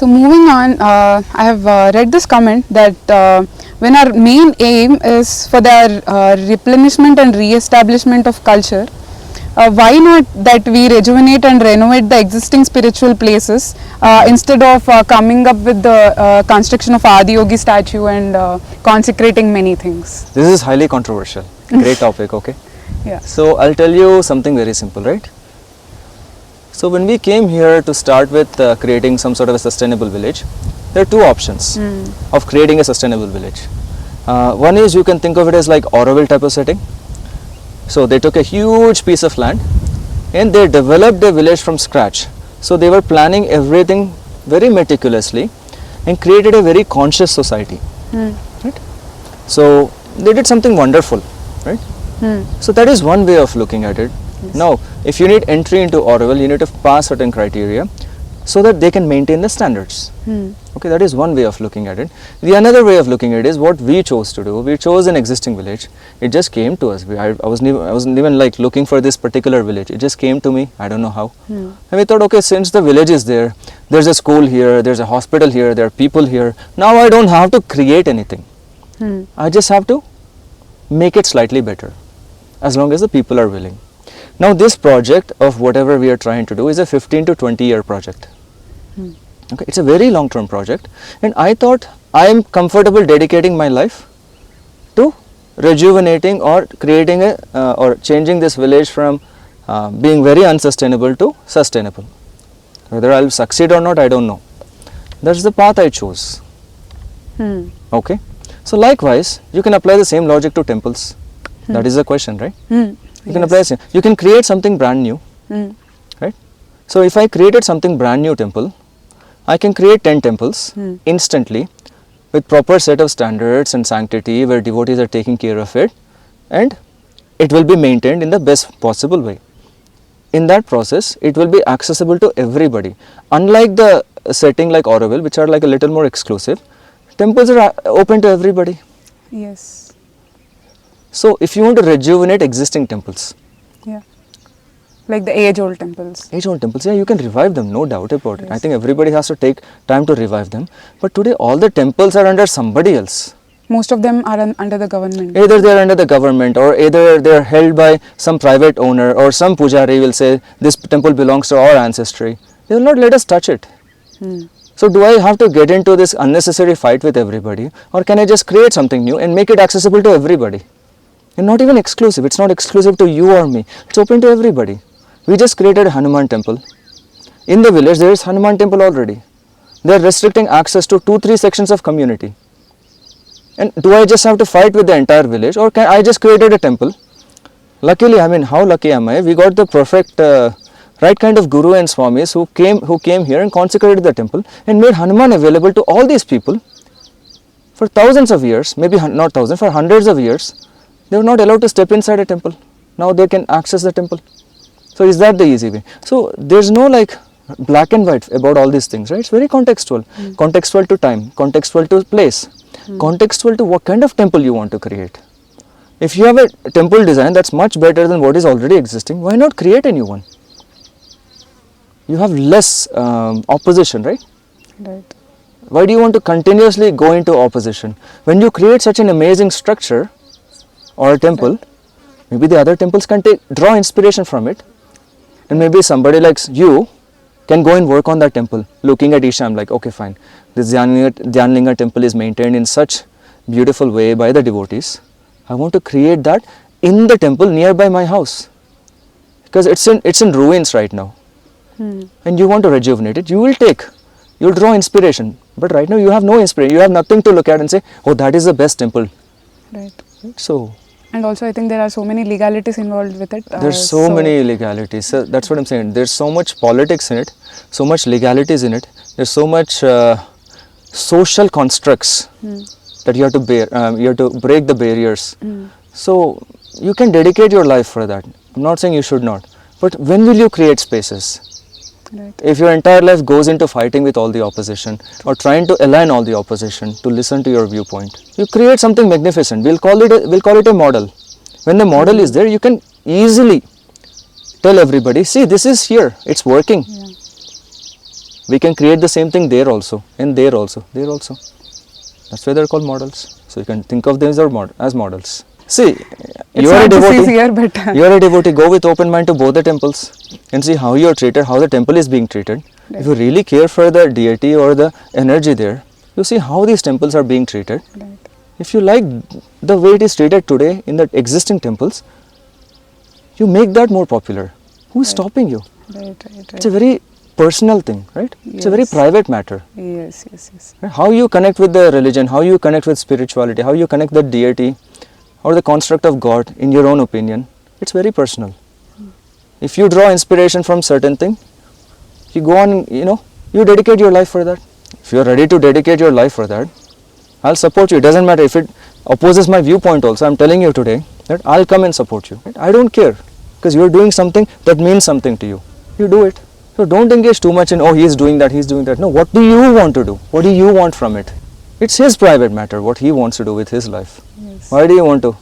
So moving on, I have read this comment that when our main aim is for the replenishment and re-establishment of culture, why not that we rejuvenate and renovate the existing spiritual places instead of coming up with the construction of Adiyogi statue and consecrating many things? This is highly controversial. Great topic, okay? Yeah. So I'll tell you something very simple, right? So when we came here to start with creating some sort of a sustainable village, there are two options of creating a sustainable village. One is you can think of it as like Auroville type of setting. So they took a huge piece of land and they developed a village from scratch. So they were planning everything very meticulously and created a very conscious society. Right? So they did something wonderful, right? So that is one way of looking at it. Yes. Now, if you need entry into Auroville, you need to pass certain criteria so that they can maintain the standards. Okay, that is one way of looking at it. The another way of looking at it is what we chose to do. We chose an existing village. It just came to us. I wasn't even like looking for this particular village. It just came to me. I don't know how. And we thought, okay, since the village is there, there's a school here, there's a hospital here, there are people here. Now I don't have to create anything. I just have to make it slightly better, as long as the people are willing. Now this project of whatever we are trying to do is a 15 to 20 year project. Okay, it's a very long term project, and I thought I am comfortable dedicating my life to rejuvenating or creating a or changing this village from being very unsustainable to sustainable. Whether I'll succeed or not, I don't know. That's the path I chose. Okay, so likewise you can apply the same logic to temples. That is the question, right? You can apply the same. You can create something brand new, right? So if I created something brand new temple, I can create 10 temples instantly with proper set of standards and sanctity where devotees are taking care of it, and it will be maintained in the best possible way. In that process, it will be accessible to everybody. Unlike the setting like Auroville, which are like a little more exclusive, temples are open to everybody. Yes. So if you want to rejuvenate existing temples, like the age-old temples. Age-old temples, yeah, you can revive them, no doubt about it. I think everybody has to take time to revive them. But today, all the temples are under somebody else. Most of them are under the government. Either they are under the government, or either they are held by some private owner, or some pujari will say, this temple belongs to our ancestry. They will not let us touch it. So do I have to get into this unnecessary fight with everybody, or can I just create something new and make it accessible to everybody? And not even exclusive. It's not exclusive to you or me. It's open to everybody. We just created a Hanuman temple. In the village, there is Hanuman temple already. They are restricting access to 2-3 sections of community. And do I just have to fight with the entire village, or can I just created a temple? Luckily, I mean, how lucky am I? We got the perfect right kind of guru and swamis who came here and consecrated the temple and made Hanuman available to all these people for thousands of years, maybe not thousands, for hundreds of years. They were not allowed to step inside a temple. Now they can access the temple. So is that the easy way? So there's no like black and white about all these things, right? It's very contextual. Contextual to time, contextual to place, contextual to what kind of temple you want to create. If you have a temple design that's much better than what is already existing, why not create a new one? You have less opposition, right? Right. Why do you want to continuously go into opposition? When you create such an amazing structure or a temple, maybe the other temples can draw inspiration from it. And maybe somebody like you can go and work on that temple, looking at Isha, I'm like, okay, fine. This Dhyanlinga temple is maintained in such beautiful way by the devotees. I want to create that in the temple nearby my house, because it's in ruins right now. And you want to rejuvenate it. You'll draw inspiration. But right now you have no inspiration. You have nothing to look at and say, oh, that is the best temple. Right. So. And also I think there are so many legalities involved with it. There's so many legalities. So that's what I'm saying. There's so much politics in it, so much legalities in it. There's so much social constructs that you have to bear. You have to break the barriers. So you can dedicate your life for that. I'm not saying you should not. But when will you create spaces? Right. If your entire life goes into fighting with all the opposition or trying to align all the opposition to listen to your viewpoint, you create something magnificent. We'll call it a model. When the model is there, you can easily tell everybody, see, this is here, it's working. We can create the same thing there also, and there also, there also. That's why they're called models. So you can think of them as models. See, It's you are a not just devotee. easier, but You are a devotee. Go with open mind to both the temples and see how you are treated, how the temple is being treated. If you really care for the deity or the energy there, you see how these temples are being treated. right, If you like the way it is treated today in the existing temples, you make that more popular. Who is stopping you? right. It's a very personal thing, right? It's a very Yes. private matter. Yes. Right? How you connect with the religion, how you connect with spirituality, how you connect the deity or the construct of God in your own opinion, it's very personal. If you draw inspiration from certain thing, you go on, you dedicate your life for that. If you are ready to dedicate your life for that, I'll support you. It doesn't matter if it opposes my viewpoint also. I'm telling you today that I'll come and support you. Right? I don't care because you're doing something that means something to you. You do it. So don't engage too much in, oh, he's doing that, he's doing that. No, what do you want to do? What do you want from it? It's his private matter, what he wants to do with his life. Yes. Why do you want to